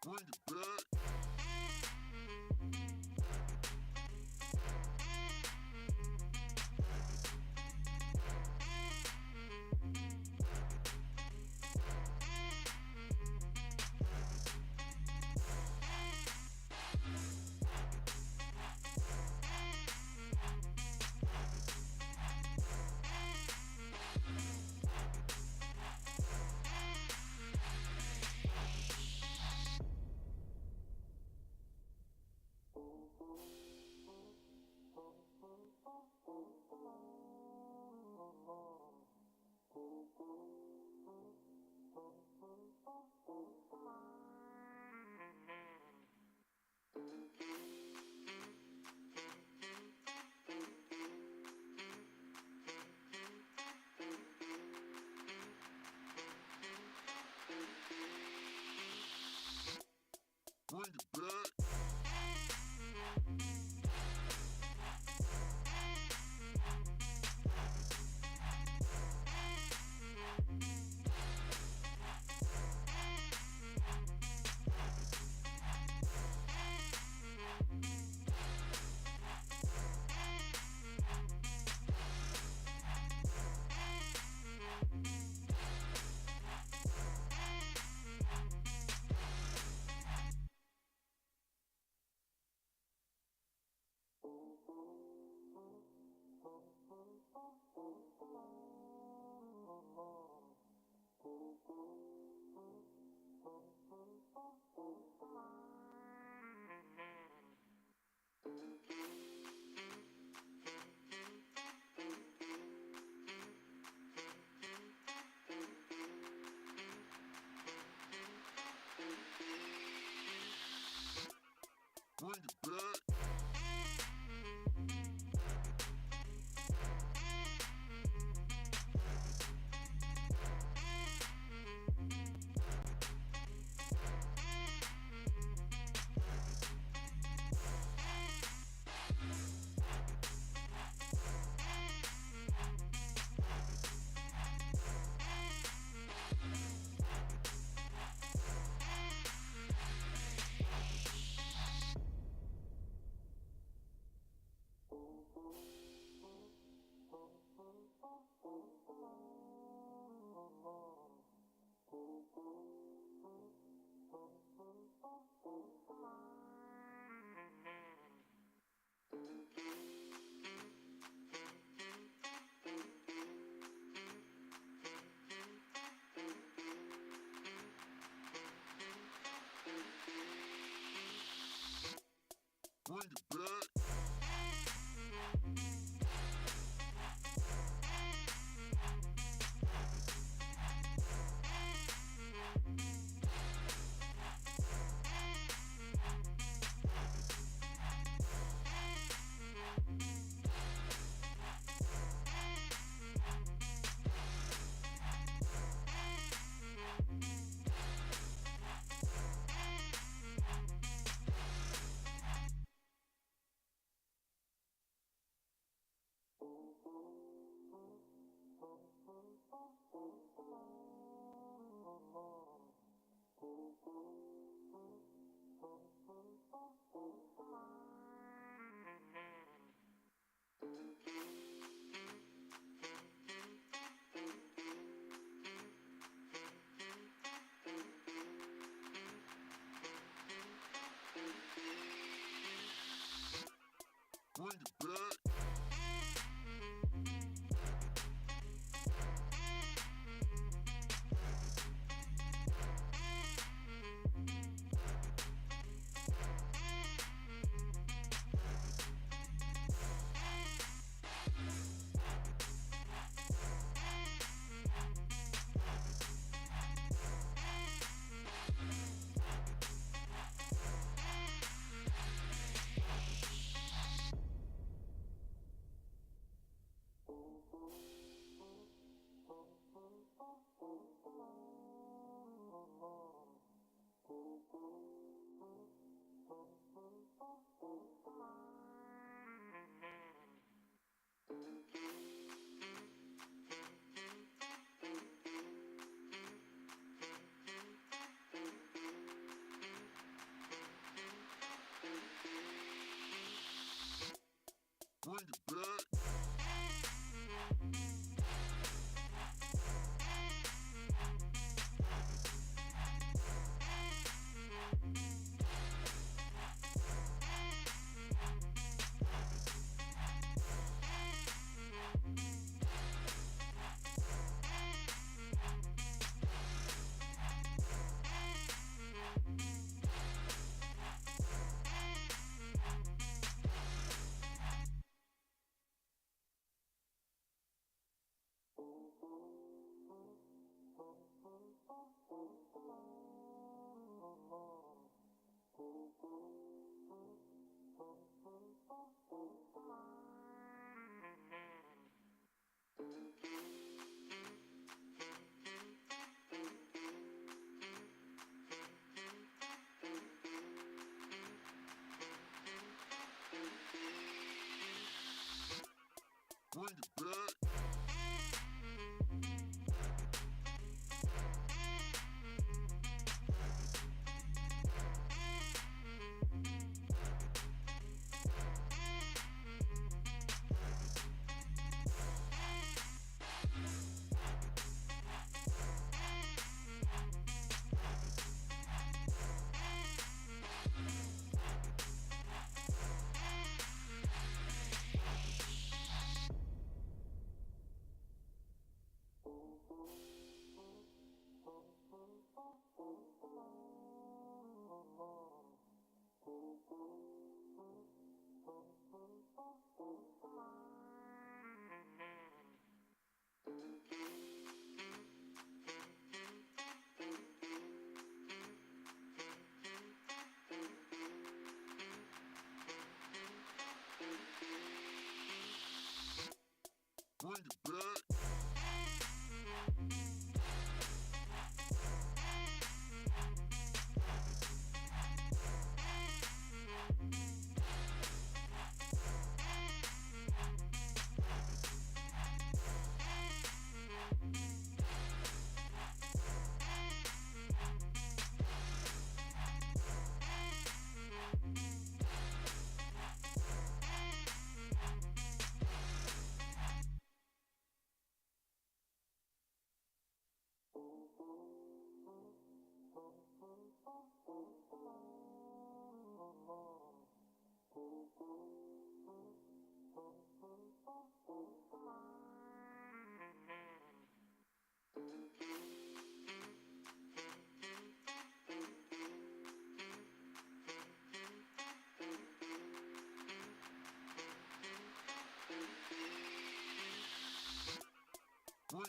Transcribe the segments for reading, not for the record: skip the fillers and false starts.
Bring it back. Bring it back.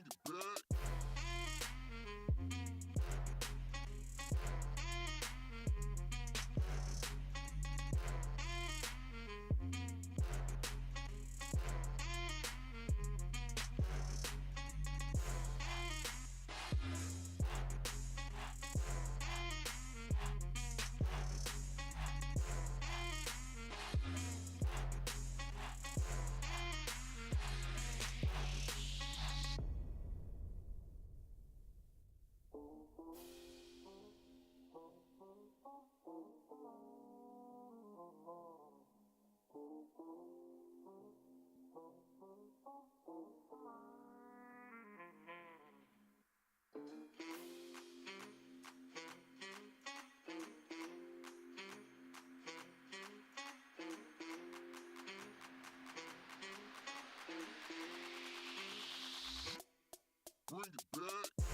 it back. Bring it back.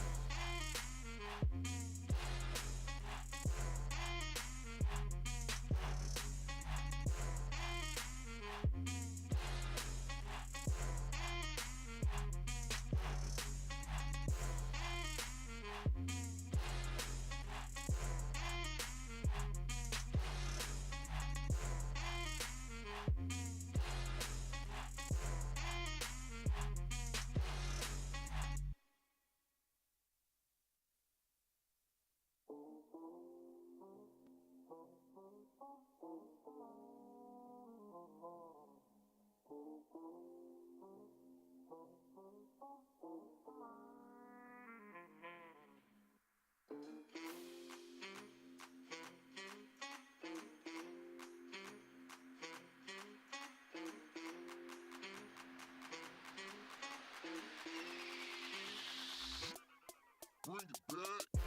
Bring it back.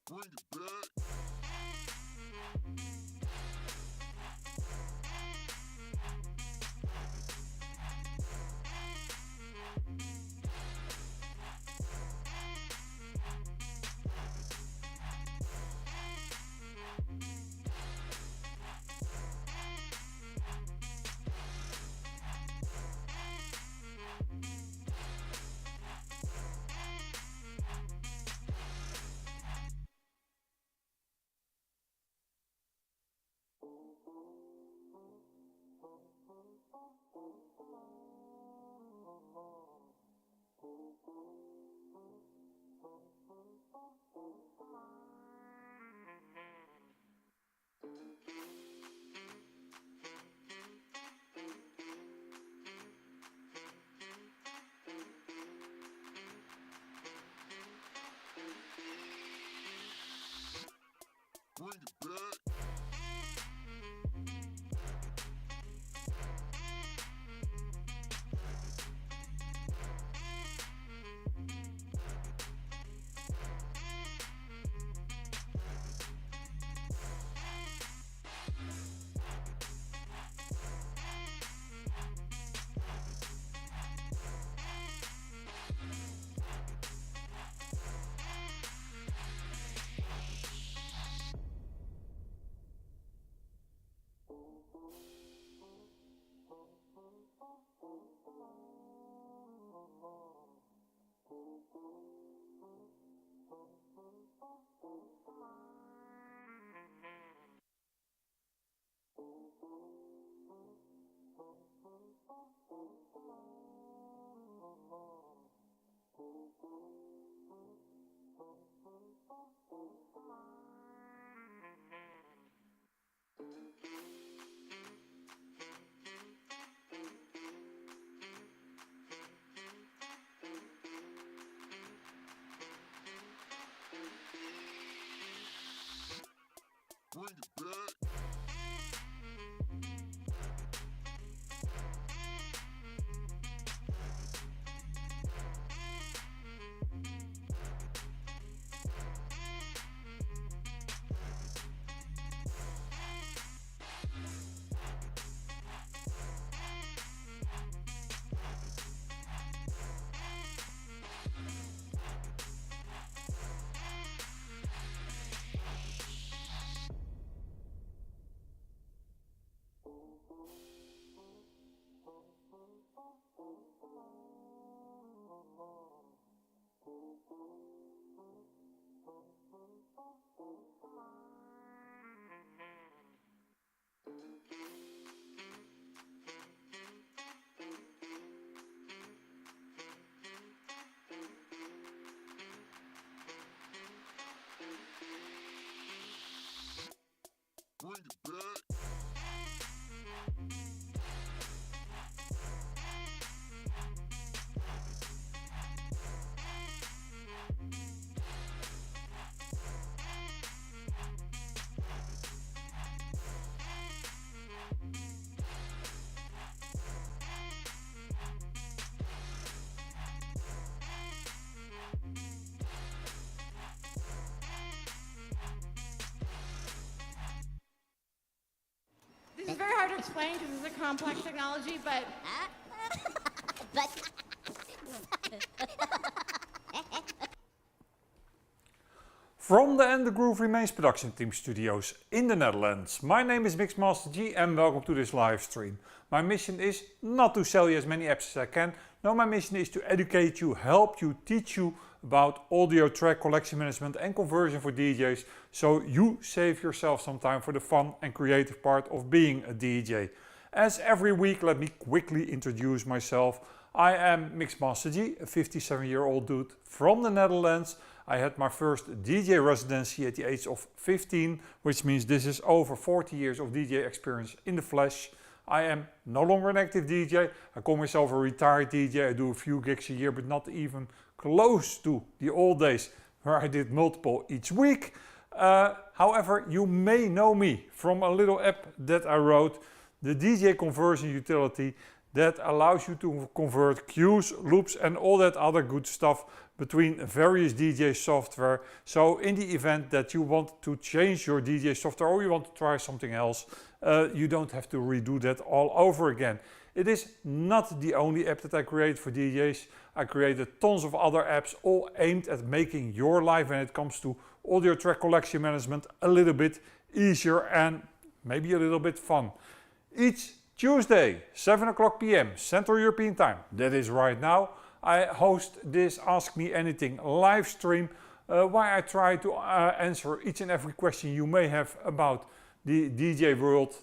Bring it back. Bring it back. bring it back. Bring it back. This is very hard to explain because it's a complex technology, but... From the And the Groove Remains production team studios in the Netherlands, my name is Mixmaster G and welcome to this live stream. My mission is not to sell you as many apps as I can. No, my mission is to educate you, help you, teach you about audio track collection management and conversion for DJs, so you save yourself some time for the fun and creative part of being a DJ. As every week, let me quickly introduce myself. I am Mixmaster G, a 57-year-old dude from the Netherlands. I had my first DJ residency at the age of 15, which means this is over 40 years of DJ experience in the flesh. I am no longer an active DJ. I call myself a retired DJ. I do a few gigs a year, but not even close to the old days where I did multiple each week. However, you may know me from a little app that I wrote, the DJ Conversion Utility, that allows you to convert cues, loops and all that other good stuff between various DJ software. So in the event that you want to change your DJ software or you want to try something else, you don't have to redo that all over again. It is not the only app that I create for DJs. I created tons of other apps all aimed at making your life when it comes to audio track collection management a little bit easier and maybe a little bit fun. Each Tuesday, 7 o'clock PM Central European Time, that is right now, I host this Ask Me Anything live stream where I try to answer each and every question you may have about the DJ world,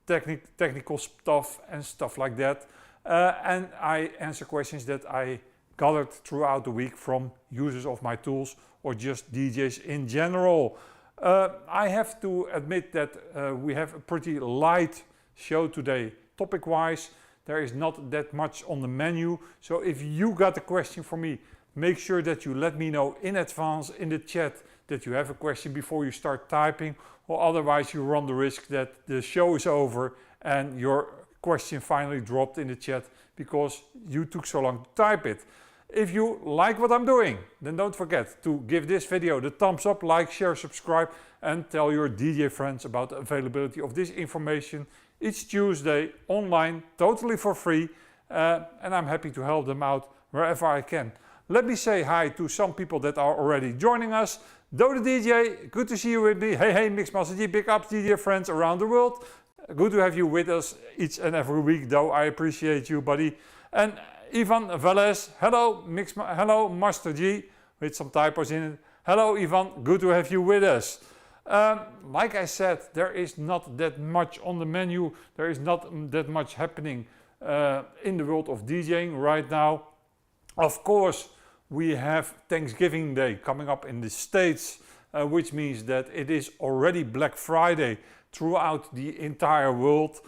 technical stuff and stuff like that. And I answer questions that I gathered throughout the week from users of my tools or just DJs in general. I have to admit that we have a pretty light show today. Topic-wise, there is not that much on the menu. So if you got a question for me, make sure that you let me know in advance in the chat that you have a question before you start typing, or otherwise you run the risk that the show is over and your question finally dropped in the chat because you took so long to type it. If you like what I'm doing, then don't forget to give this video the thumbs up, like, share, subscribe, and tell your DJ friends about the availability of this information each Tuesday online, totally for free, and I'm happy to help them out wherever I can. Let me say hi to some people that are already joining us. Do the DJ, good to see you with me. Hey, Mixmaster G, big ups DJ friends around the world. Good to have you with us each and every week, though. I appreciate you, buddy. And Ivan Velez, hello, hello, Master G, with some typos in it. Hello, Ivan, good to have you with us. Like I said, there is not that much on the menu. There is not that much happening in the world of DJing right now. Of course, we have Thanksgiving Day coming up in the States, which means that it is already Black Friday throughout the entire world.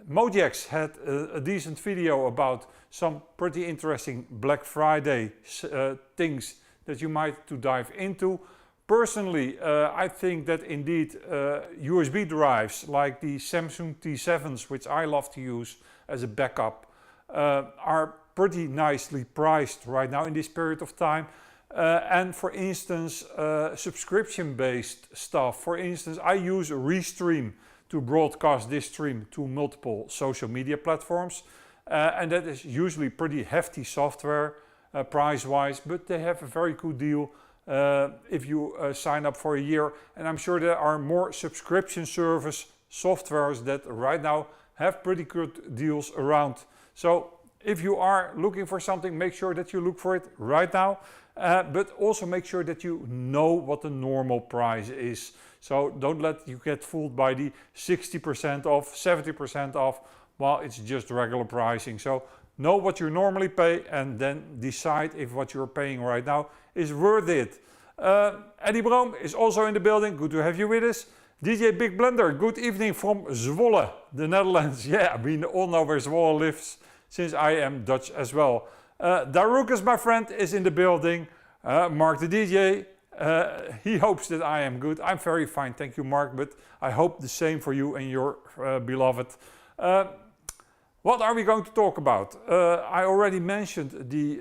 Mojaxx had a decent video about some pretty interesting Black Friday things that you might to dive into. Personally, I think that indeed USB drives like the Samsung T7s, which I love to use as a backup, are pretty nicely priced right now in this period of time. And for instance, subscription-based stuff. For instance, I use Restream to broadcast this stream to multiple social media platforms. And that is usually pretty hefty software price-wise, but they have a very good deal if you sign up for a year. And I'm sure there are more subscription service softwares that right now have pretty good deals around. So if you are looking for something, make sure that you look for it right now. But also make sure that you know what the normal price is. So don't let you get fooled by the 60% off, 70% off, while it's just regular pricing. So know what you normally pay and then decide if what you're paying right now is worth it. 𝗵𝗵𝗿𝗶 is also in the building. Good to have you with us. DJ Big Blender, good evening from Zwolle, the Netherlands. Yeah, we all know where Zwolle lives, since I am Dutch as well. Darukas, my friend, is in the building. Mark the DJ, he hopes that I am good. I'm very fine, thank you, Mark, but I hope the same for you and your beloved. What are we going to talk about? I already mentioned the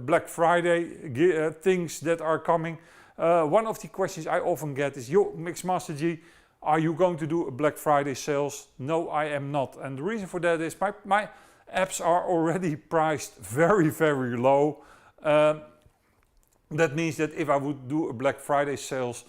Black Friday things that are coming. One of the questions I often get is, yo, Mixmaster G, are you going to do a Black Friday sales? No, I am not. And the reason for that is my apps are already priced very, very low. That means that if I would do a Black Friday sales,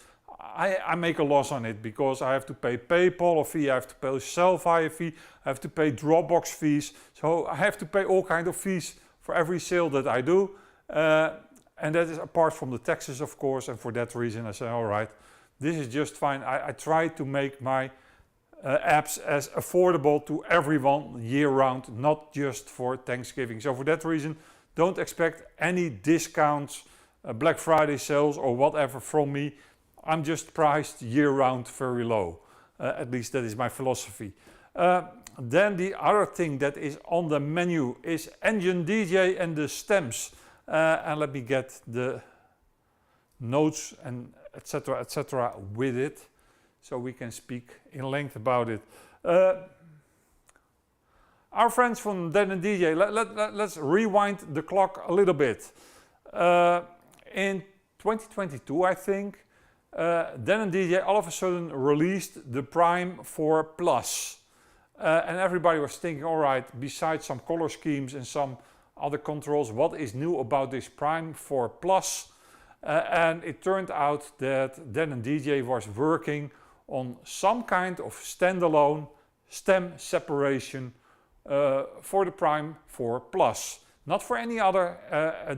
I make a loss on it because I have to pay PayPal a fee, I have to pay Sellfy a fee, I have to pay Dropbox fees. So I have to pay all kinds of fees for every sale that I do. And that is apart from the taxes, of course. And for that reason, I say, all right, this is just fine. I try to make my apps as affordable to everyone year round, not just for Thanksgiving. So for that reason, don't expect any discounts, Black Friday sales or whatever from me. I'm just priced year round very low. At least that is my philosophy. Then the other thing that is on the menu is Engine DJ and the stems. And let me get the notes and etc. with it, so we can speak in length about it. Our friends from Denon DJ, let's rewind the clock a little bit. In 2022, I think, Denon DJ all of a sudden released the Prime 4 Plus. And everybody was thinking, all right, besides some color schemes and some other controls, what is new about this Prime 4 Plus? And it turned out that Denon DJ was working on some kind of standalone stem separation for the Prime 4 Plus. Not for any other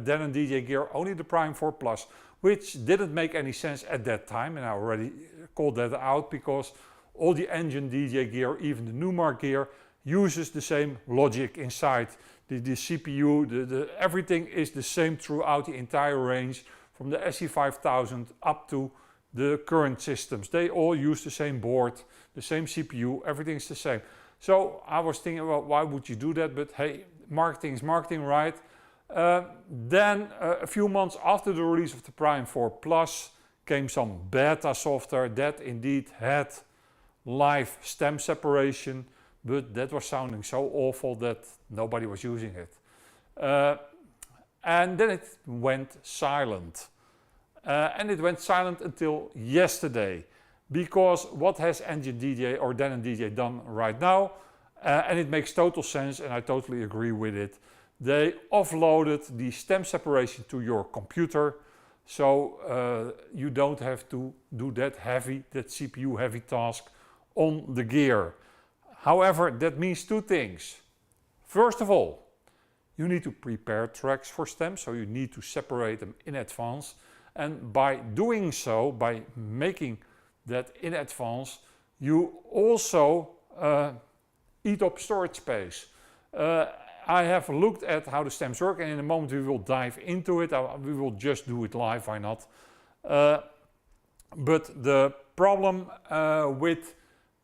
Denon DJ gear, only the Prime 4 Plus, which didn't make any sense at that time, and I already called that out because all the Engine DJ gear, even the Numark gear, uses the same logic inside. The CPU, everything is the same throughout the entire range, from the 𝗬𝐺𝗎 5000 up to the current systems. They all use the same board, the same CPU, everything's the same. So I was thinking, well, why would you do that? But hey, marketing is marketing, right? Then a few months after the release of the Prime 4 Plus came some beta software that indeed had live stem separation, but that was sounding so awful that nobody was using it. And then it went silent. And it went silent until yesterday, because what has Engine DJ or Denon DJ done right now? And it makes total sense, and I totally agree with it. They offloaded the stem separation to your computer, so you don't have to do that CPU heavy task on the gear. However, that means two things. First of all, you need to prepare tracks for stems, so you need to separate them in advance. And by doing so, by making that in advance, you also eat up storage space. I have looked at how the stems work, and in a moment we will dive into it. We will just do it live, why not? But the problem with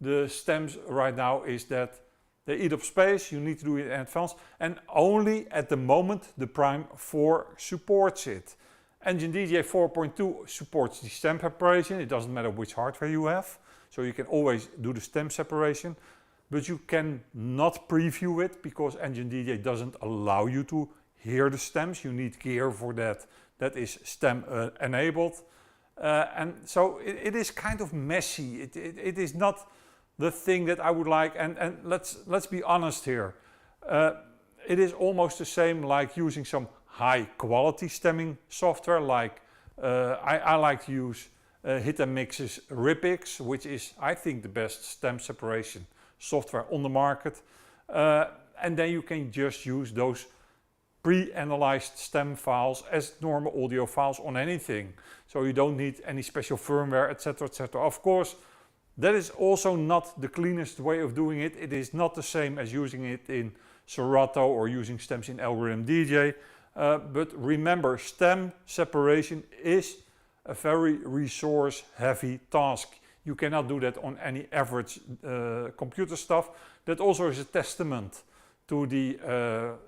the stems right now is that they eat up space, you need to do it in advance, and only at the moment the Prime 4 supports it. Engine DJ 4.2 supports the stem separation. It doesn't matter which hardware you have. So you can always do the stem separation. But you cannot preview it because Engine DJ doesn't allow you to hear the stems. You need gear for that. That is stem enabled. And so it is kind of messy. It is not the thing that I would like. And let's be honest here. It is almost the same like using some high quality stemming software, like I like to use 𝗵𝗵𝗿𝗀's 𝗵𝗵𝗿𝗀, which is, I think, the best stem separation software on the market. And then you can just use those pre-analyzed stem files as normal audio files on anything. So you don't need any special firmware, etc., etc. Of course, that is also not the cleanest way of doing it. It is not the same as using it in Serato or using stems in Algorithm DJ. But remember, stem separation is a very resource heavy task. You cannot do that on any average computer stuff. That also is a testament to the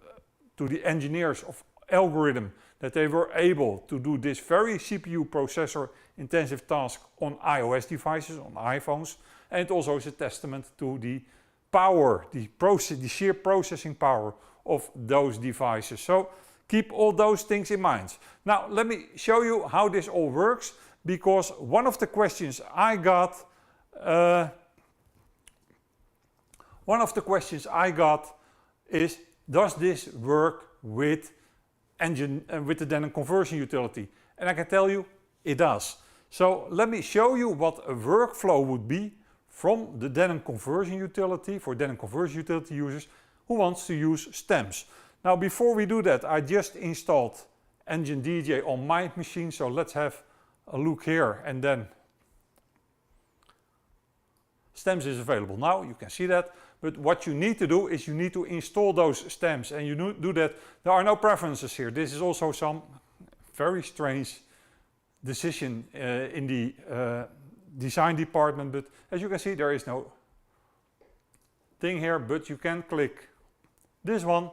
engineers of Algorithm, that they were able to do this very CPU processor intensive task on iOS devices, on iPhones. And it also is a testament to the power, the sheer processing power of those devices. So keep all those things in mind. Now let me show you how this all works, because one of the questions I got is, does this work with the Denon Conversion Utility? And I can tell you it does. So let me show you what a workflow would be from the Denon Conversion Utility for Denon Conversion Utility users who wants to use stems. Now before we do that, I just installed Engine DJ on my machine, so let's have a look here, and then stems is available now, you can see that. But what you need to do is you need to install those stems, and you do that. There are no preferences here. This is also some very strange decision in the design department, but as you can see, there is no thing here, but you can click this one,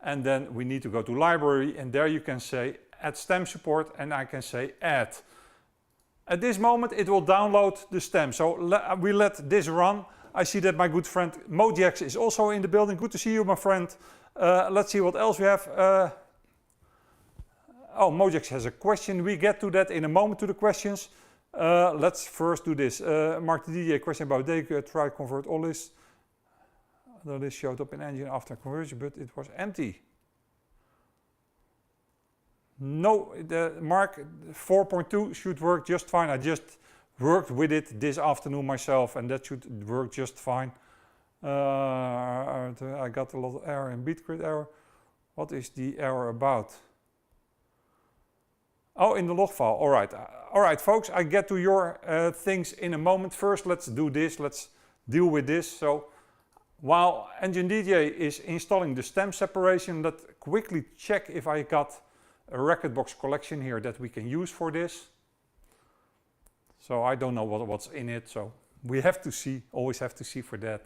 and then we need to go to library, and there you can say add stem support, and I can say add. At this moment it will download the stem, so we let this run. I see that my good friend Mojaxx is also in the building. Good to see you, my friend. Let's see what else we have. Oh, Mojaxx has a question. We get to that in a moment, to the questions. Let's first do this. Mark the DJ, question about 𝐥𝐬𝐤 try convert all list. Though this showed up in engine after conversion, but it was empty. No, the Mark 4.2 should work just fine. I just worked with it this afternoon myself, and that should work just fine. I got a lot of error in bitgrid error. What is the error about? Oh, in the log file. All right, folks. I get to your things in a moment. First, let's do this. Let's deal with this. So, while Engine DJ is installing the stem separation, let's quickly check if I got a Rekordbox collection here that we can use for this. So I don't know what's in it, so we have to see, always have to see for that.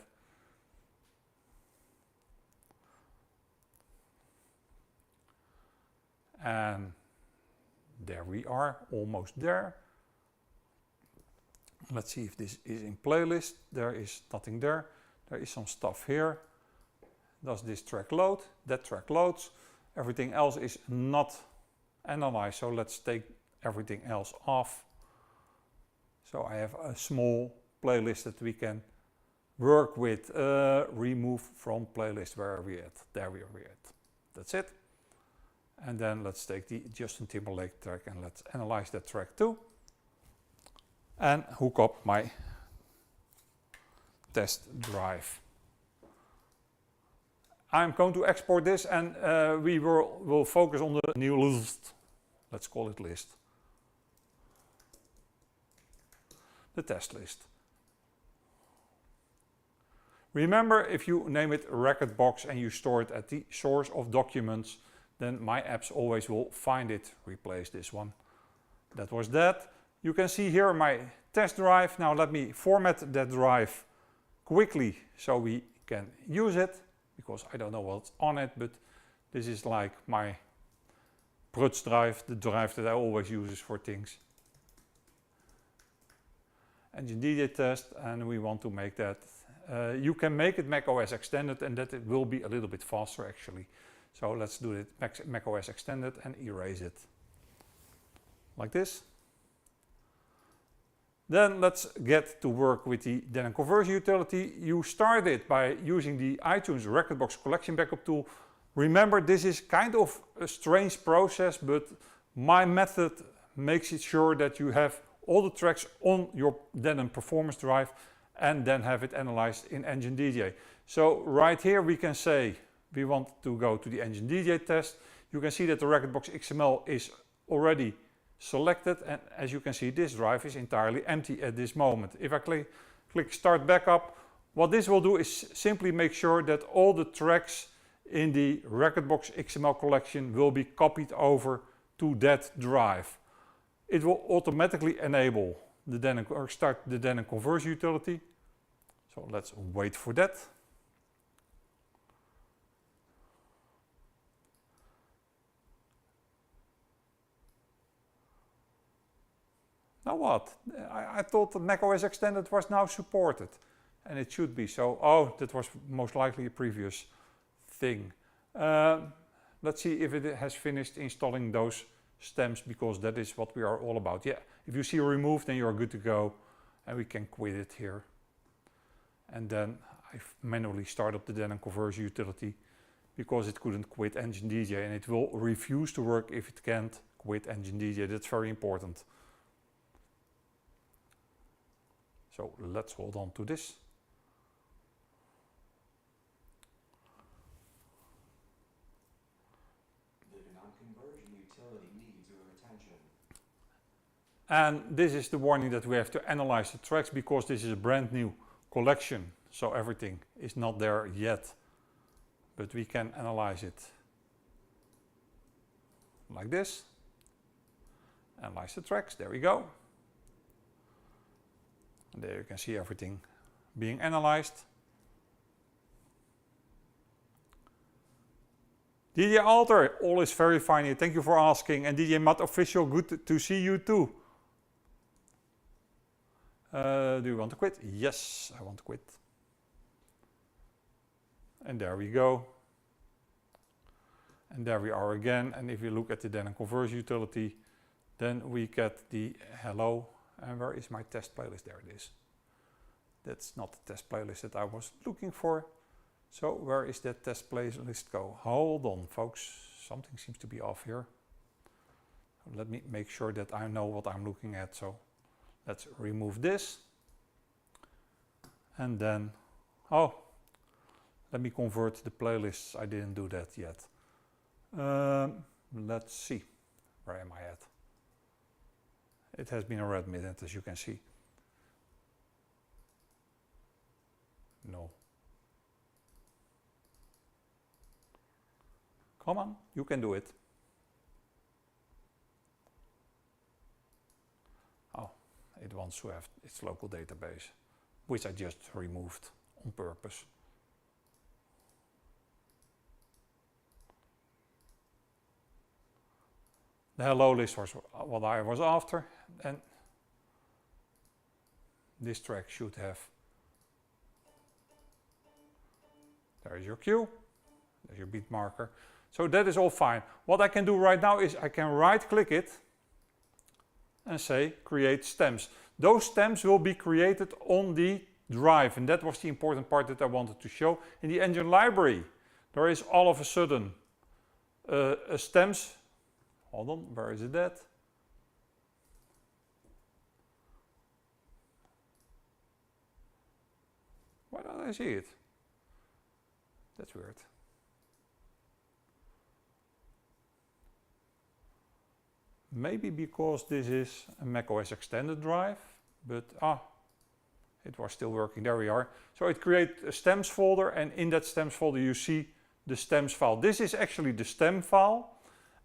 And there we are, almost there. Let's see if this is in playlist. There is nothing there. There is some stuff here. Does this track load? That track loads. Everything else is not analyzed, so let's take everything else off. So I have a small playlist that we can work with. Remove from playlist. Where are we at? There we are at. That's it. And then let's take the Justin Timberlake track and let's analyze that track too. And hook up my test drive. I'm going to export this, and we will focus on the new list. Let's call it list. The test list. Remember, if you name it Rekordbox and you store it at the source of documents, then my apps always will find it. Replace this one. That was that. You can see here my test drive. Now let me format that drive quickly so we can use it, because I don't know what's on it, but this is like my 𝗵𝗶𝗿𝗀, the drive that I always use for things. Engine DJ test, and we want to make that. You can make it macOS extended, and that it will be a little bit faster actually. So let's do it macOS extended and erase it. Like this. Then let's get to work with the Denon Conversion Utility. You start it by using the iTunes Rekordbox collection backup tool. Remember, this is kind of a strange process, but my method makes it sure that you have all the tracks on your Denon performance drive and then have it analyzed in Engine DJ. So right here we can say we want to go to the Engine DJ test. You can see that the Rekordbox XML is already selected, and as you can see, this drive is entirely empty at this moment. If I click Start Backup, what this will do is simply make sure that all the tracks in the Rekordbox XML collection will be copied over to that drive. It will automatically enable the Denon, or start the Denon Conversion Utility. So let's wait for that. Now what? I thought that macOS Extended was now supported, and it should be. So, oh, that was most likely a previous thing. Let's see if it has finished installing those stems, because that is what we are all about. Yeah, if you see remove, then you're good to go, and we can quit it here. And then I manually start up the Denon Conversion Utility because it couldn't quit Engine DJ, and it will refuse to work if it can't quit Engine DJ. That's very important. So let's hold on to this. The Denon Conversion Utility needs your attention. And this is the warning that we have to analyze the tracks, because this is a brand new collection, so everything is not there yet, but we can analyze it like this. Analyze the tracks, there we go. And there you can see everything being analyzed. DJ Alter, all is very fine here, thank you for asking. And DJ Mat Official, good to see you too. Do you want to quit? Yes, I want to quit. And there we go. And there we are again. And if you look at the Denon Conversion Utility, then we get the hello. And where is my test playlist? There it is. That's not the test playlist that I was looking for. So where is that test playlist go? Hold on, folks. Something seems to be off here. Let me make sure that I know what I'm looking at. So let's remove this. And then, oh, let me convert the playlists. I didn't do that yet. Let's see. Where am I at? It has been a red minute, as you can see. No. Come on, you can do it. Oh, it wants to have its local database, which I just removed on purpose. The hello list was what I was after, and this track should have. There is your cue, there's your beat marker. So that is all fine. What I can do right now is I can right click it and say create stems. Those stems will be created on the drive, and that was the important part that I wanted to show. In the engine library, there is all of a sudden a stems. Hold on, where is it at? Why don't I see it? That's weird. Maybe because this is a macOS extended drive, but it was still working. There we are. So it creates a stems folder, and in that stems folder you see the stems file. This is actually the stem file.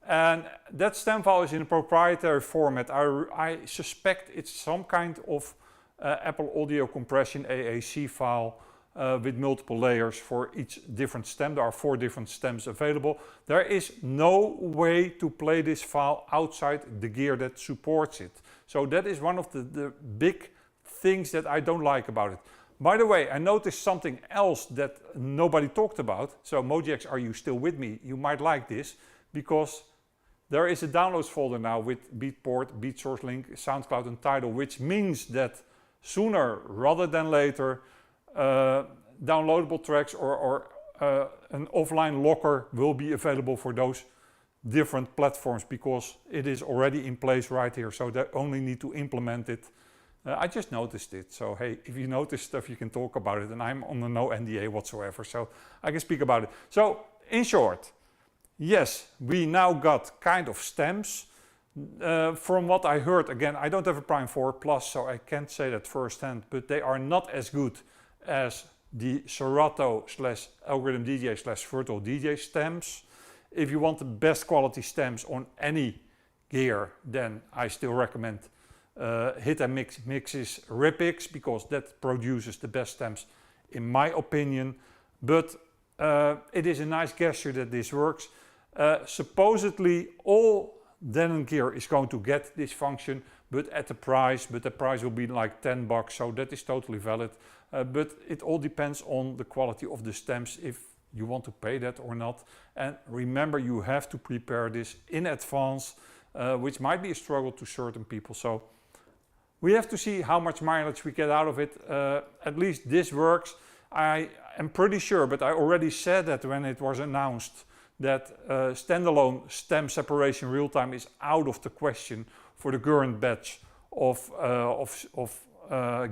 And that stem file is in a proprietary format. I suspect it's some kind of Apple audio compression AAC file. with multiple layers for each different stem. There are 4 different stems available. There is no way to play this file outside the gear that supports it. So that is one of the big things that I don't like about it. By the way, I noticed something else that nobody talked about. So Mojaxx, are you still with me? You might like this, because there is a downloads folder now with Beatport, 𝗵𝗃𝗀𝗏, SoundCloud and Tidal, which means that sooner rather than later downloadable tracks or an offline locker will be available for those different platforms, because it is already in place right here, so they only need to implement it. I just noticed it, so hey, if you notice stuff you can talk about it, and I'm on no NDA whatsoever, so I can speak about it. So in short, yes, we now got kind of stems. From what I heard, again, I don't have a Prime 4 Plus, so I can't say that firsthand, but they are not as good as the Serato/Algorithm DJ /Virtual DJ stems. If you want the best quality stems on any gear, then I still recommend Hit and Mix's Ripix, because that produces the best stems in my opinion. But it is a nice gesture that this works. Supposedly all Denon gear is going to get this function, but at the price will be like $10, so that is totally valid. But it all depends on the quality of the stems, if you want to pay that or not. And remember, you have to prepare this in advance, which might be a struggle to certain people. So we have to see how much mileage we get out of it. At least this works. I am pretty sure, but I already said that when it was announced, that standalone stem separation real-time is out of the question for the current batch of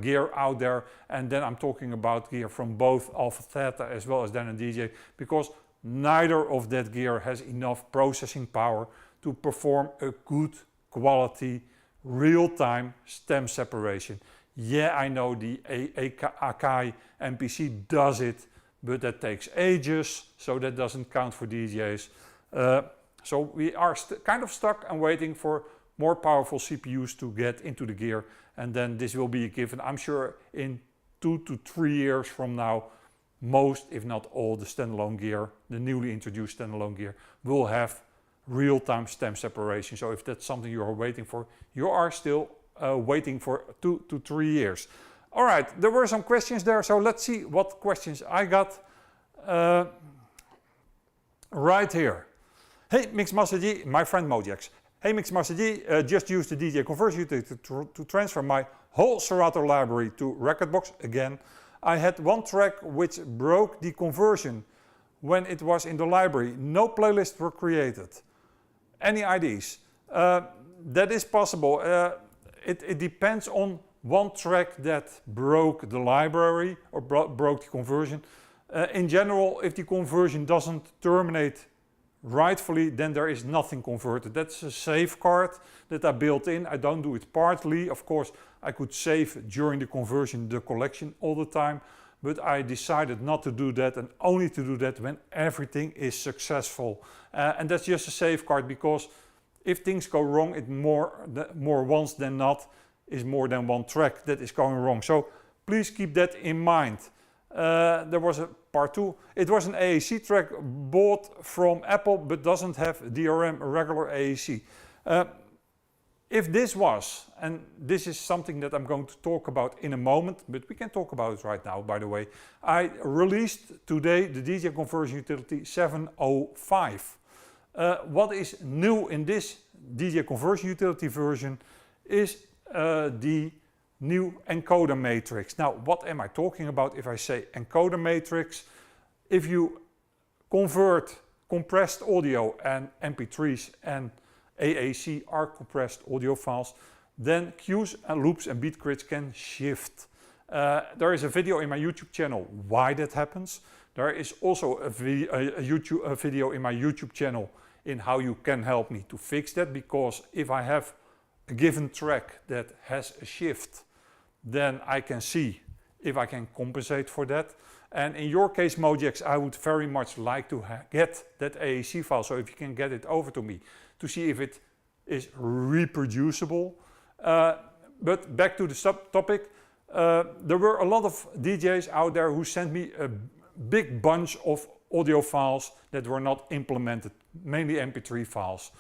gear out there. And then I'm talking about gear from both 𝗵𝗶𝗍 as well as Denon DJ, because neither of that gear has enough processing power to perform a good quality real-time stem separation. Yeah, I know the Akai MPC does it, but that takes ages, so that doesn't count for DJs. So we are kind of stuck and waiting for more powerful CPUs to get into the gear, and then this will be a given. I'm sure in 2 to 3 years from now, most, if not all, the standalone gear, the newly introduced standalone gear, will have real-time stem separation. So if that's something you are waiting for, you are still waiting for 2 to 3 years. All right, there were some questions there, so let's see what questions I got right here. Hey Mixmaster G, my friend Mojaxx. Hey Mixmaster G, just used the DJ Conversion Utility to transfer my whole Serato library to Rekordbox again. I had one track which broke the conversion when it was in the library. No playlists were created. Any ideas? That is possible. It depends on one track that broke the library or broke the conversion. In general, if the conversion doesn't terminate rightfully, then there is nothing converted. That's a safeguard that I built in. I don't do it partly. Of course, I could save during the conversion the collection all the time, but I decided not to do that and only to do that when everything is successful. And that's just a safeguard, because if things go wrong, it more once than not is more than one track that is going wrong. So please keep that in mind. There was a part 2. It was an AAC track bought from Apple but doesn't have DRM regular AAC. If this was, and this is something that I'm going to talk about in a moment, but we can talk about it right now, by the way. I released today the DJ Conversion Utility 705. What is new in this DJ Conversion Utility version is the new encoder matrix. Now, what am I talking about if I say encoder matrix? If you convert compressed audio and MP3s and AAC are compressed audio files, then cues and loops and beat grids can shift. There is a video in my YouTube channel why that happens. There is also a video in my YouTube channel in how you can help me to fix that, because if I have a given track that has a shift, then I can see if I can compensate for that. And in your case, Mojaxx, I would very much like to get that AAC file, so if you can get it over to me to see if it is reproducible. But back to the subtopic, there were a lot of DJs out there who sent me a big bunch of audio files that were not implemented, mainly MP3 files.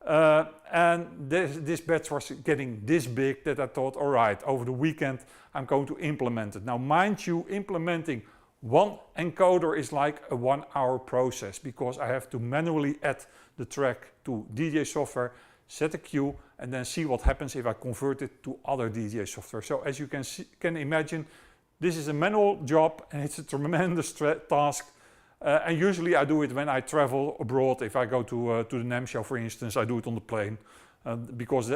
And this batch was getting this big that I thought, all right, over the weekend I'm going to implement it. Now mind you, implementing one encoder is like a 1 hour process, because I have to manually add the track to DJ software, set a queue, and then see what happens if I convert it to other DJ software. So as you can imagine, this is a manual job and it's a tremendous task. And usually I do it when I travel abroad. If I go to the NAMM show, for instance, I do it on the plane. Because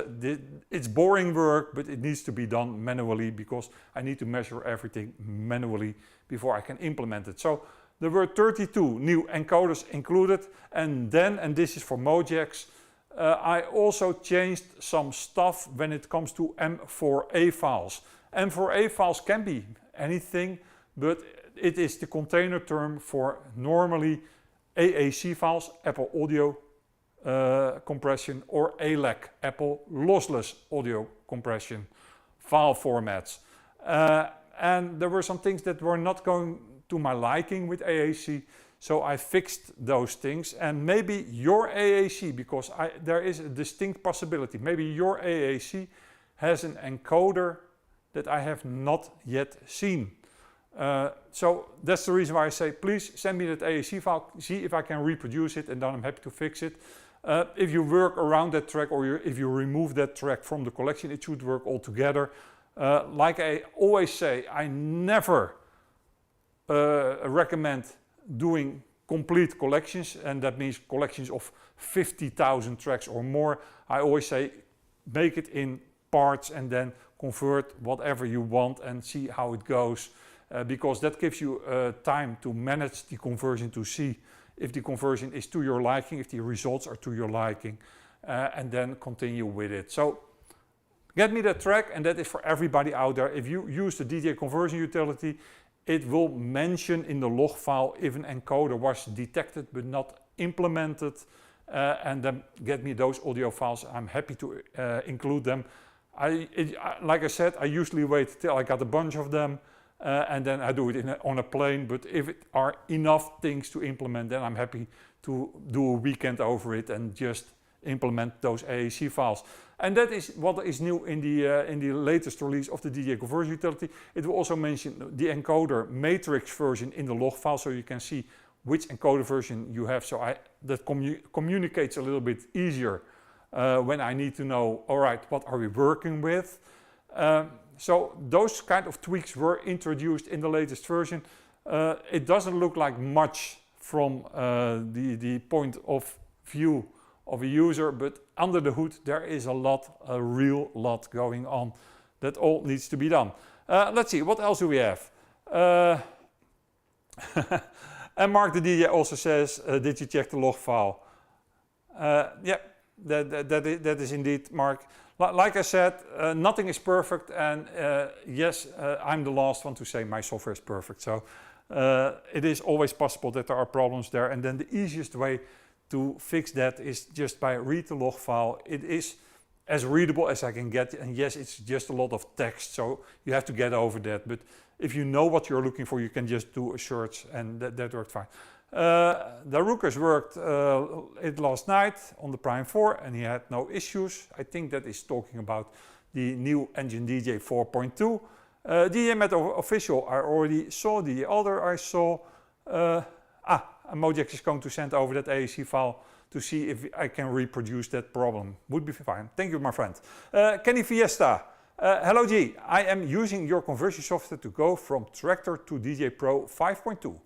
it's boring work, but it needs to be done manually, because I need to measure everything manually before I can implement it. So there were 32 new encoders included, and then, and this is for Mojaxx, I also changed some stuff when it comes to M4A files. M4A files can be anything, but it is the container term for normally AAC files, Apple Audio compression, or ALAC, Apple Lossless Audio Compression file formats. And there were some things that were not going to my liking with AAC, so I fixed those things. And maybe your AAC, because there is a distinct possibility, maybe your AAC has an encoder that I have not yet seen. So that's the reason why I say, please send me that AAC file, see if I can reproduce it, and then I'm happy to fix it. If you work around that track, or if you remove that track from the collection, it should work all together. Like I always say, I never recommend doing complete collections, and that means collections of 50,000 tracks or more. I always say, make it in parts and then convert whatever you want and see how it goes. Because that gives you time to manage the conversion, to see if the conversion is to your liking, if the results are to your liking, and then continue with it. So get me that track, and that is for everybody out there. If you use the DJ Conversion Utility, it will mention in the log file if an encoder was detected but not implemented, and then get me those audio files. I'm happy to include them. Like I said, I usually wait till I got a bunch of them, and then I do it on a plane. But if it are enough things to implement, then I'm happy to do a weekend over it and just implement those AAC files. And that is what is new in the latest release of the DJ Conversion Utility. It will also mention the encoder matrix version in the log file, so you can see which encoder version you have. So that communicates a little bit easier when I need to know, all right, what are we working with? So those kind of tweaks were introduced in the latest version. It doesn't look like much from the point of view of a user, but under the hood there is a real lot going on. That all needs to be done. Let's see, what else do we have? And Mark the DJ also says, did you check the log file? Yeah, that is indeed Mark. Like I said, nothing is perfect, and yes, I'm the last one to say my software is perfect. So it is always possible that there are problems there, and then the easiest way to fix that is just by read the log file. It is as readable as I can get, and yes, it's just a lot of text, so you have to get over that. But if you know what you're looking for, you can just do a search, and that worked fine. The Rookers worked it last night on the Prime 4, and he had no issues. I think that is talking about the new engine DJ 4.2. DJ Met Official I already saw, the other I saw. Mojaxx is going to send over that AAC file to see if I can reproduce that problem. Would be fine. Thank you, my friend. Kenny Fiesta. Hello G, I am using your conversion software to go from Traktor to DJ Pro 5.2.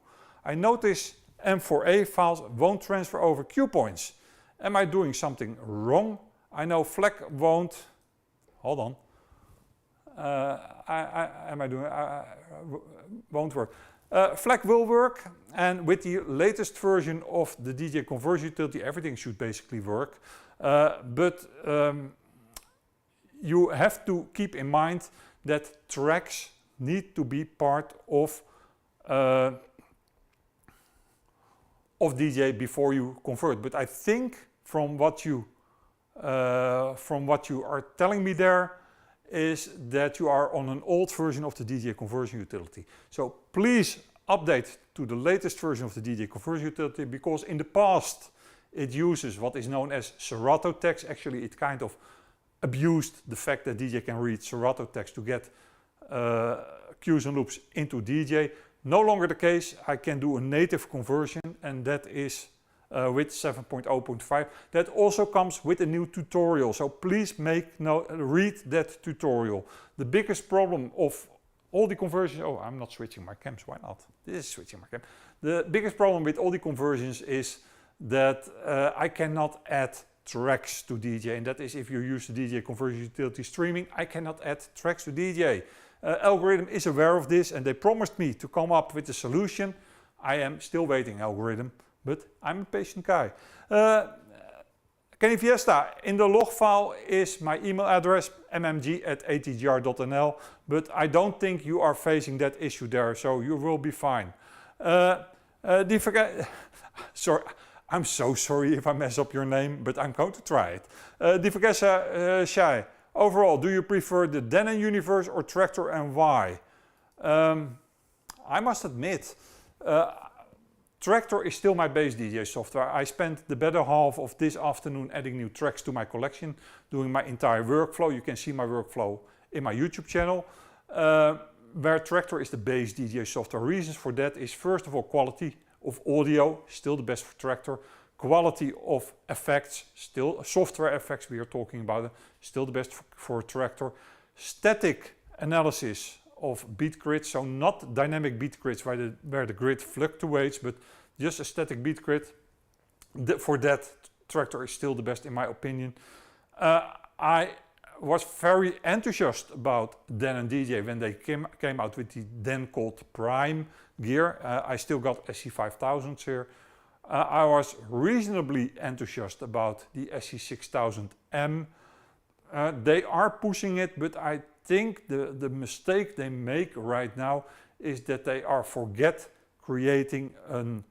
I notice M4A files won't transfer over cue points. Am I doing something wrong? I know FLAC won't. Hold on. Won't work. FLAC will work, and with the latest version of the DJ Conversion Utility, everything should basically work. But you have to keep in mind that tracks need to be part of DJ before you convert. But I think from what you are telling me there, is that you are on an old version of the DJ Conversion Utility. So please update to the latest version of the DJ Conversion Utility, because in the past it uses what is known as Serato text. Actually, it kind of abused the fact that DJ can read Serato text to get cues and loops into DJ. No longer the case. I can do a native conversion, and that is with 7.0.5. That also comes with a new tutorial, so please read that tutorial. The biggest problem of all the conversions, oh, I'm not switching my cams, why not? This is switching my cam. The biggest problem with all the conversions is that I cannot add tracks to DJ, and that is if you use the DJ Conversion Utility streaming, I cannot add tracks to DJ. Algorithm is aware of this, and they promised me to come up with a solution. I am still waiting, Algorithm, but I'm a patient guy. 𝐀𝐬𝐤, in the log file is my email address, mmg@atgr.nl, but I don't think you are facing that issue there, so you will be fine. Sorry, I'm so sorry if I mess up your name, but I'm going to try it. 𝗵𝗵𝗿𝗀, overall, do you prefer the Denon universe or Traktor, and why? I must admit, Traktor is still my base DJ software. I spent the better half of this afternoon adding new tracks to my collection, doing my entire workflow. You can see my workflow in my YouTube channel, where Traktor is the base DJ software. Reasons for that is, first of all, quality of audio, still the best for Traktor. Quality of effects, still software effects we are talking about, still the best for Traktor. Static analysis of beat grids, so not dynamic beat grids where the grid fluctuates, but just a static beat grid. For that, Traktor is still the best in my opinion. I was very enthusiastic about Denon DJ when they came out with the then called Prime gear. I still got 𝐥𝐸5000s here. I was reasonably enthusiastic about the 𝗧cie_6000M. They are pushing it, but I think the mistake they make right now is that they are forget creating a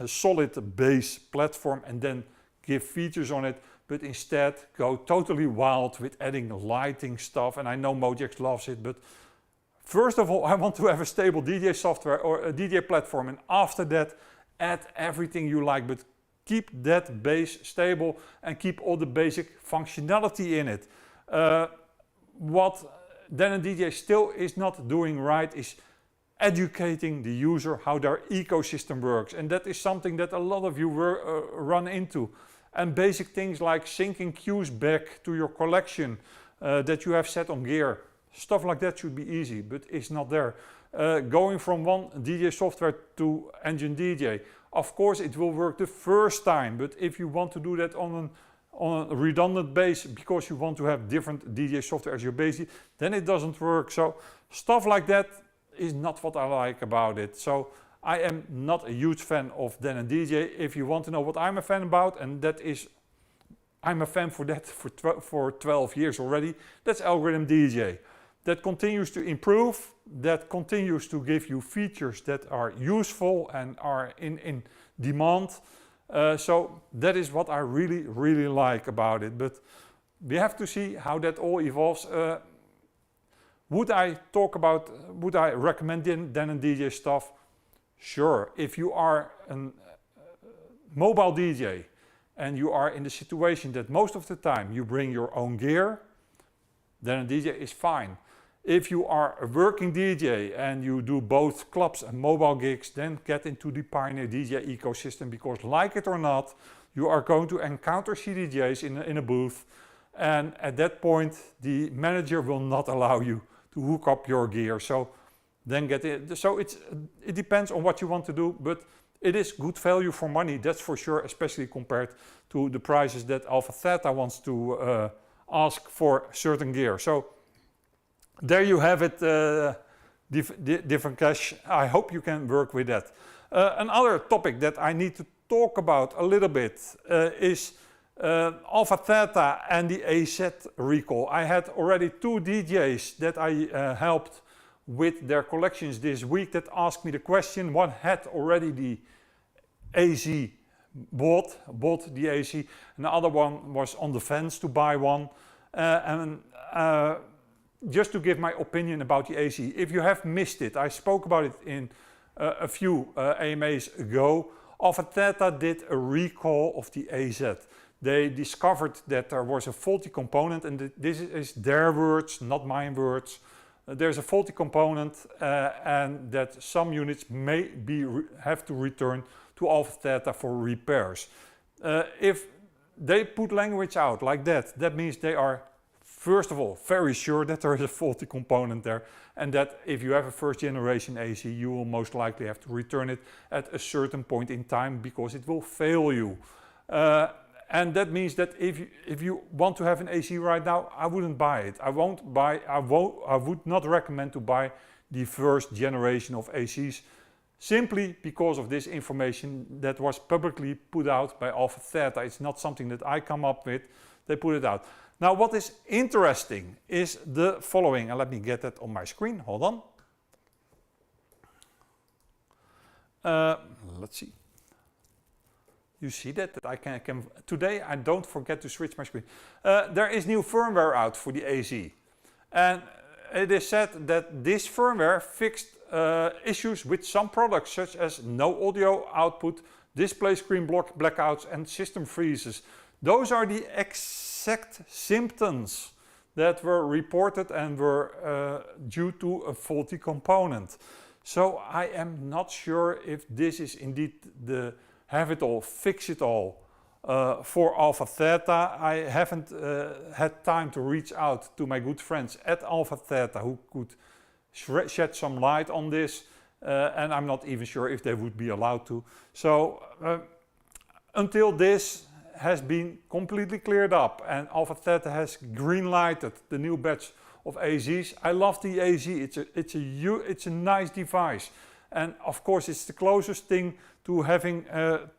solid base platform and then give features on it, but instead go totally wild with adding lighting stuff. And I know Mojaxx loves it, but first of all, I want to have a stable DJ software or a DJ platform, and after that add everything you like, but keep that base stable and keep all the basic functionality in it. What Denon DJ still is not doing right is educating the user how their ecosystem works, and that is something that a lot of you run into. And basic things like syncing cues back to your collection that you have set on gear, stuff like that should be easy, but it's not there. Going from one DJ software to Engine DJ, of course it will work the first time, but if you want to do that on a redundant base because you want to have different DJ software as your base, then it doesn't work. So stuff like that is not what I like about it. So I am not a huge fan of Denon DJ. If you want to know what I'm a fan about, and that is, I'm a fan for that for 12 years already, that's Algorithm DJ. That continues to improve, that continues to give you features that are useful and are in demand. So that is what I really, really like about it. But we have to see how that all evolves. Would I recommend Denon DJ stuff? Sure. If you are a mobile DJ and you are in the situation that most of the time you bring your own gear, Denon DJ is fine. If you are a working DJ and you do both clubs and mobile gigs, then get into the Pioneer DJ ecosystem, because like it or not, you are going to encounter CDJs in a booth, and at that point the manager will not allow you to hook up your gear. So then get it. So it depends on what you want to do, but it is good value for money, that's for sure, especially compared to the prices that 𝗷𝗫𝗍 wants to ask for certain gear. So there you have it, different cash. I hope you can work with that. Another topic that I need to talk about a little bit is 𝗷𝗫𝗍 and the AZ recall. I had already 2 DJs that I helped with their collections this week that asked me the question. One had already the AZ bought the AZ, and the other one was on the fence to buy one. And just to give my opinion about the AZ. If you have missed it, I spoke about it in a few AMAs ago. 𝗷𝗶𝗆 did a recall of the AZ. They discovered that there was a faulty component, and this is their words, not my words. There's a faulty component and that some units may have to return to 𝗷𝗶𝗆 for repairs. If they put language out like that, that means they are, first of all, very sure that there is a faulty component there, and that if you have a first generation AZ, you will most likely have to return it at a certain point in time because it will fail you. And that means that if you want to have an AZ right now, I wouldn't buy it. I would not recommend to buy the first generation of AZs, simply because of this information that was publicly put out by 𝗷𝗶𝗆. It's not something that I come up with, they put it out. Now what is interesting is the following, and let me get that on my screen, hold on. Let's see. You see that I can today I don't forget to switch my screen. There is new firmware out for the AZ, and it is said that this firmware fixed issues with some products such as no audio output, display screen blackouts and system freezes. Those are the exact symptoms that were reported and were due to a faulty component. So I am not sure if this is indeed the have it all, fix it all for 𝗷𝗶𝗆. I haven't had time to reach out to my good friends at 𝗷𝗶𝗆 who could shed some light on this, and I'm not even sure if they would be allowed to. So until this has been completely cleared up and 𝗷𝗶𝗆 has green-lighted the new batch of AZs, I love the AZ. It's a nice device, and of course it's the closest thing to having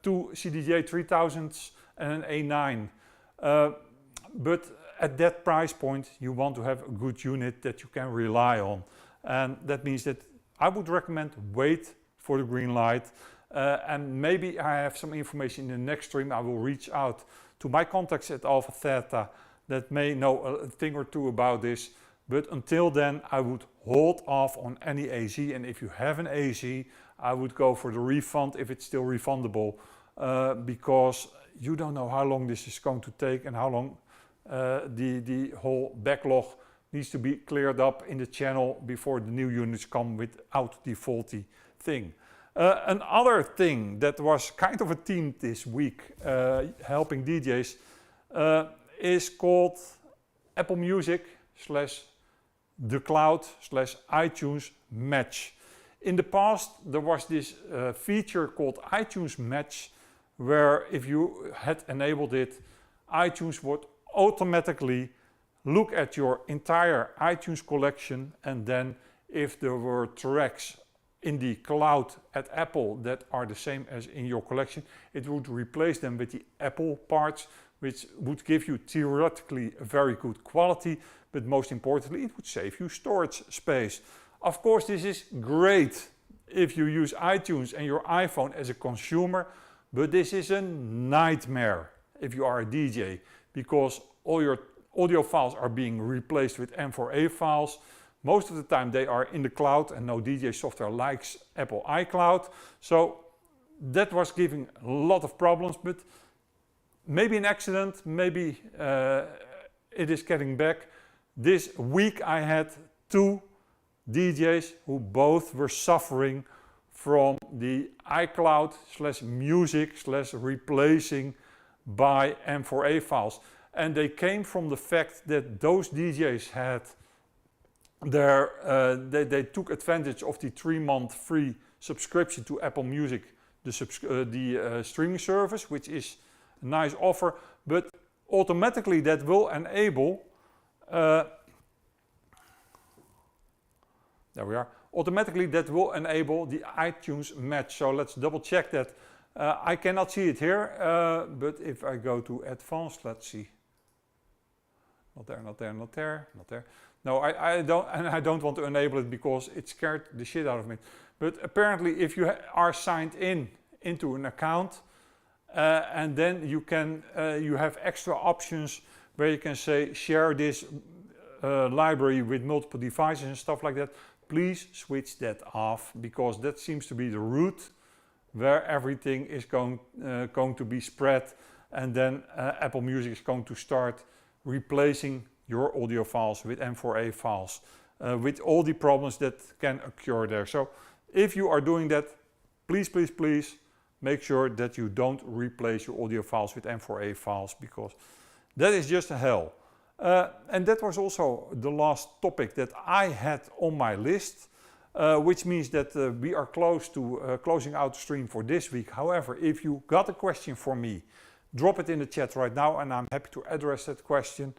two CDJ 3000s and an A9. But at that price point you want to have a good unit that you can rely on, and that means that I would recommend wait for the green light, and maybe I have some information in the next stream. I will reach out to my contacts at 𝗷𝗶𝗆 that may know a thing or two about this, but until then I would hold off on any AZ, and if you have an AZ I would go for the refund if it's still refundable, because you don't know how long this is going to take and how long the whole backlog needs to be cleared up in the channel before the new units come without the faulty thing. Another thing that was kind of a theme this week helping DJs is called Apple Music / the cloud / iTunes Match. In the past there was this feature called iTunes Match, where if you had enabled it, iTunes would automatically look at your entire iTunes collection, and then if there were tracks in the cloud at Apple that are the same as in your collection, it would replace them with the Apple parts, which would give you theoretically a very good quality, but most importantly it would save you storage space. Of course this is great if you use iTunes and your iPhone as a consumer, but this is a nightmare if you are a DJ, because all your audio files are being replaced with M4A files. Most of the time they are in the cloud, and no DJ software likes Apple iCloud. So that was giving a lot of problems, but maybe an accident, maybe it is getting back. This week I had two DJs who both were suffering from the iCloud / music / replacing by M4A files. And they came from the fact that those DJs had their, they took advantage of the 3-month free subscription to Apple Music, the streaming service, which is a nice offer, but automatically that will enable there we are. Automatically that will enable the iTunes Match. So let's double check that. I cannot see it here, but if I go to advanced, let's see. Not there, not there, not there, not there. No, I don't want to enable it because it scared the shit out of me. But apparently if you are signed into an account, and then you can you have extra options where you can say share this library with multiple devices and stuff like that, please switch that off, because that seems to be the route where everything is going to be spread, and then Apple Music is going to start replacing your audio files with M4A files, with all the problems that can occur there. So if you are doing that, please, please, please make sure that you don't replace your audio files with M4A files, because that is just a hell. And that was also the last topic that I had on my list, which means that we are close to closing out the stream for this week. However, if you got a question for me, drop it in the chat right now and I'm happy to address that question.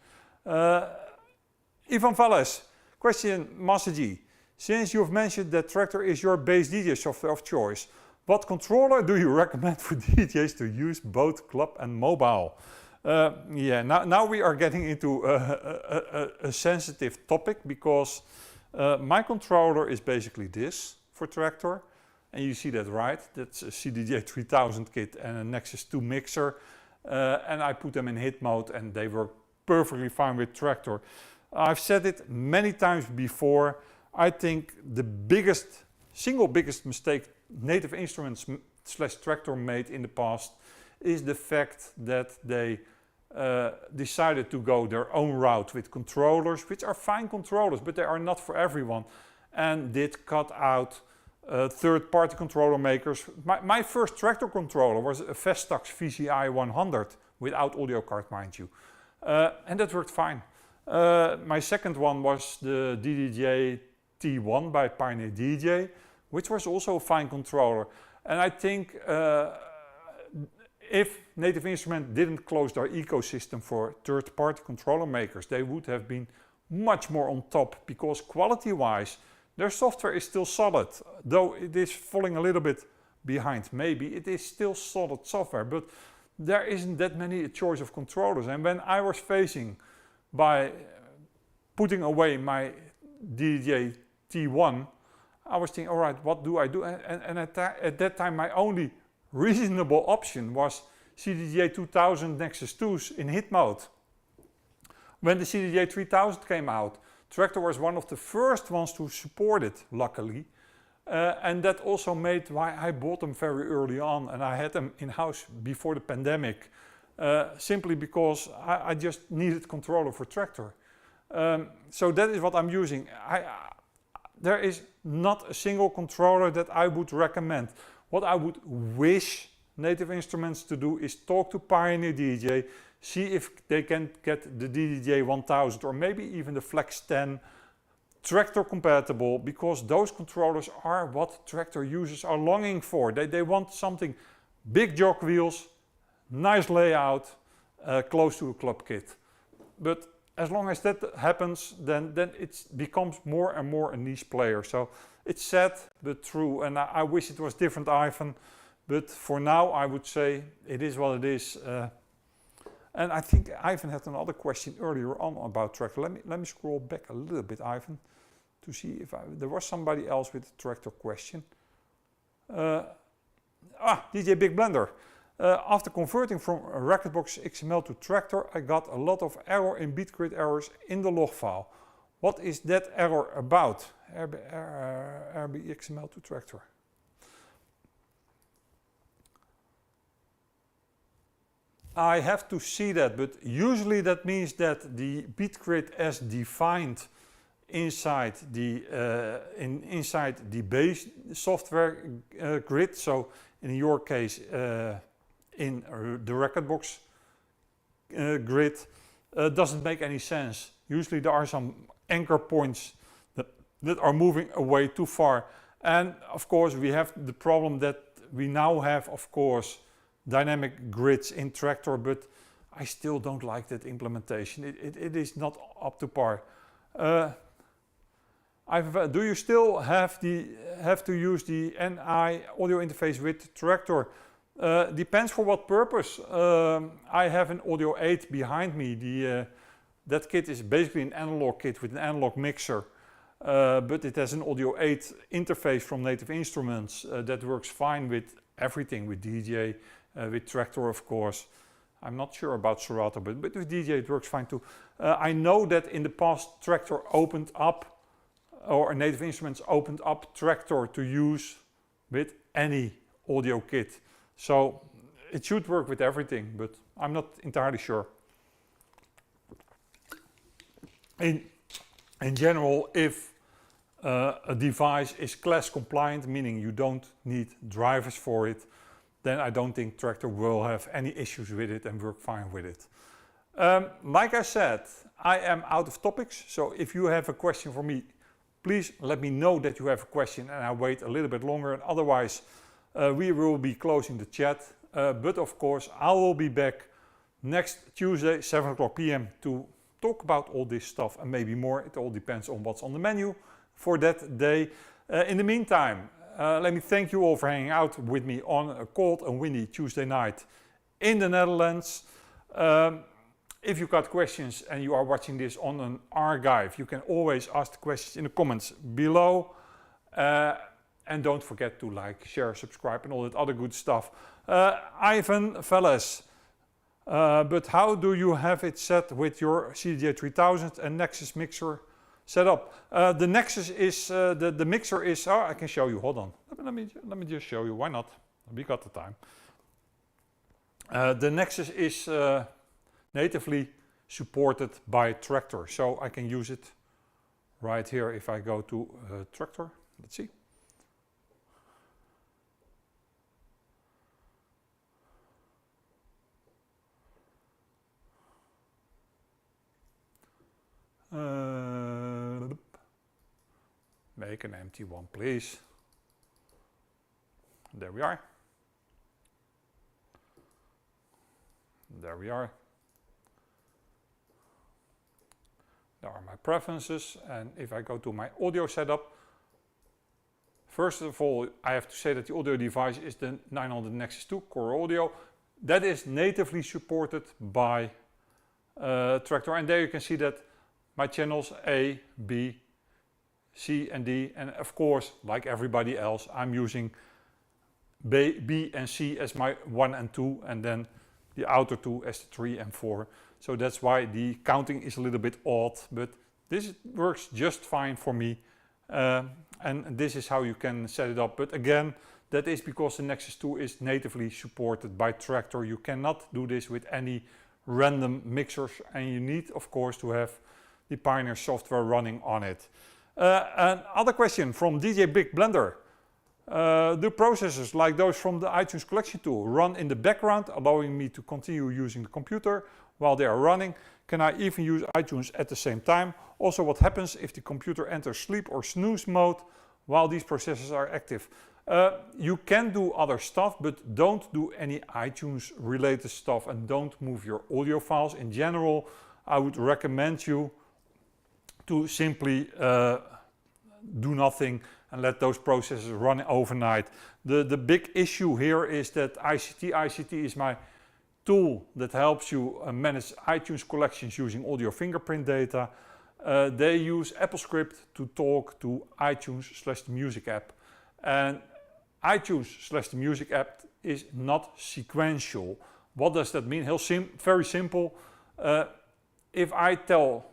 𝗵𝗶𝗿𝗀, question, Master G. Since you've mentioned that Traktor is your bass DJ software of choice, what controller do you recommend for DJs to use both club and mobile? Yeah, now we are getting into a sensitive topic, because my controller is basically this for Traktor, and you see that right, that's a CDJ 3000 kit and a Nexus 2 mixer, and I put them in hit mode and they work perfectly fine with Traktor. I've said it many times before, I think the single biggest mistake Native Instruments / Traktor made in the past is the fact that they decided to go their own route with controllers, which are fine controllers, but they are not for everyone, and did cut out third-party controller makers. My first Traktor controller was a Vestax VCI 100 without audio card, mind you, and that worked fine. My second one was the DDJ T1 by Pioneer DJ, which was also a fine controller. And I think if Native Instruments didn't close their ecosystem for third-party controller makers, they would have been much more on top, because quality-wise, their software is still solid, though it is falling a little bit behind. Maybe it is still solid software, but there isn't that many choice of controllers. And when I was facing by putting away my DDJ T1, I was thinking, all right, what do I do? And at that time, my only reasonable option was CDJ 2000 Nexus 2s in hit mode. When the CDJ 3000 came out, Traktor was one of the first ones to support it, luckily. And that also made why I bought them very early on, and I had them in-house before the pandemic, simply because I just needed controller for Traktor. So that is what I'm using. There is not a single controller that I would recommend. What I would wish Native Instruments to do is talk to Pioneer DJ, see if they can get the DDJ 1000 or maybe even the Flex 10 Traktor compatible, because those controllers are what Traktor users are longing for. They want something big jog wheels, nice layout, close to a club kit. But as long as that happens, then it becomes more and more a niche player. So it's sad but true, and I wish it was different, Ivan. But for now, I would say it is what it is. And I think Ivan had another question earlier on about Traktor. Let me scroll back a little bit, Ivan, to see if there was somebody else with a Traktor question. DJ Big Blender. After converting from a Rekordbox XML to Traktor, I got a lot of error in beat grid errors in the log file. What is that error about? RB XML to Traktor. I have to see that, but usually that means that the beat grid as defined inside the base software grid, so in your case in the Rekordbox grid, doesn't make any sense. Usually there are some anchor points that are moving away too far, and of course we have the problem that we now have, of course, dynamic grids in Traktor, but I still don't like that implementation. It is not up to par. Do you still have to use the NI audio interface with Traktor? Depends for what purpose. I have an Audio 8 behind me. That kit is basically an analog kit with an analog mixer, but it has an Audio 8 interface from Native Instruments that works fine with everything, with DJ, with Traktor, of course. I'm not sure about Serato, but with DJ it works fine too. I know that in the past Traktor opened up, or Native Instruments opened up Traktor to use with any audio kit. So it should work with everything, but I'm not entirely sure. In general, if a device is class compliant, meaning you don't need drivers for it, then I don't think Traktor will have any issues with it and work fine with it. Like I said, I am out of topics, so if you have a question for me, please let me know that you have a question and I wait a little bit longer, and otherwise we will be closing the chat. But of course, I will be back next Tuesday, 7 o'clock p.m. to talk about all this stuff and maybe more. It all depends on what's on the menu for that day. In the meantime, let me thank you all for hanging out with me on a cold and windy Tuesday night in the Netherlands. If you got questions and you are watching this on an archive, you can always ask the questions in the comments below. And don't forget to like, share, subscribe and all that other good stuff. Ivan Velez, but how do you have it set with your CDJ 3000 and Nexus mixer set up? The Nexus is, the mixer is, oh, I can show you, hold on. Let me just show you, why not? We got the time. The Nexus is natively supported by Traktor, so I can use it right here if I go to Traktor. Let's see. Make an empty one, please. There we are. There we are. There are my preferences, and if I go to my audio setup, first of all, I have to say that the audio device is the 900 Nexus 2 Core Audio. That is natively supported by Traktor, and there you can see that my channels A, B, C and D, and of course, like everybody else, I'm using B and C as my 1 and 2, and then the outer 2 as the 3 and 4. So that's why the counting is a little bit odd, but this works just fine for me. And this is how you can set it up. But again, that is because the Nexus 2 is natively supported by Traktor. You cannot do this with any random mixers, and you need, of course, to have the Pioneer software running on it. Another question from DJ Big Blender. Do processors like those from the iTunes collection tool run in the background, allowing me to continue using the computer while they are running? Can I even use iTunes at the same time? Also, what happens if the computer enters sleep or snooze mode while these processors are active? You can do other stuff, but don't do any iTunes related stuff and don't move your audio files. In general, I would recommend you to simply do nothing and let those processes run overnight. The big issue here is that ICT is my tool that helps you manage iTunes collections using audio fingerprint data. They use AppleScript to talk to iTunes/the music app. And iTunes/the music app is not sequential. What does that mean? Very simple. If I tell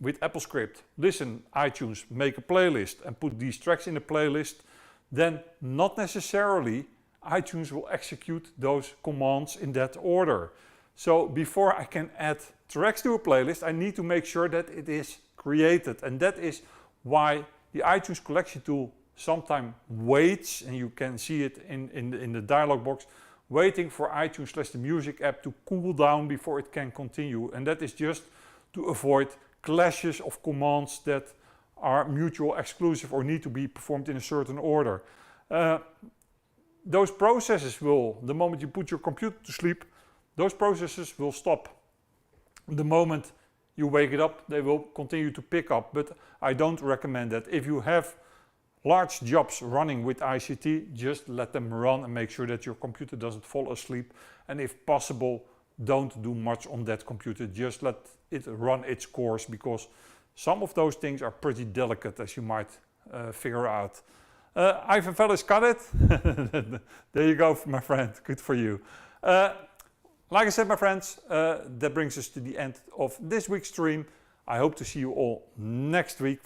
with AppleScript, listen iTunes, make a playlist and put these tracks in the playlist, then not necessarily iTunes will execute those commands in that order. So before I can add tracks to a playlist, I need to make sure that it is created. And that is why the iTunes collection tool sometimes waits, and you can see it in the dialog box, waiting for iTunes/the music app to cool down before it can continue. And that is just to avoid clashes of commands that are mutual exclusive or need to be performed in a certain order. Those processes will, the moment you put your computer to sleep, those processes will stop. The moment you wake it up, they will continue to pick up, but I don't recommend that. If you have large jobs running with ICT, just let them run and make sure that your computer doesn't fall asleep. And if possible, don't do much on that computer, just let it run its course, because some of those things are pretty delicate, as you might figure out. Ivan Velez got it. There you go, my friend, good for you. Like I said, my friends, that brings us to the end of this week's stream. I hope to see you all next week.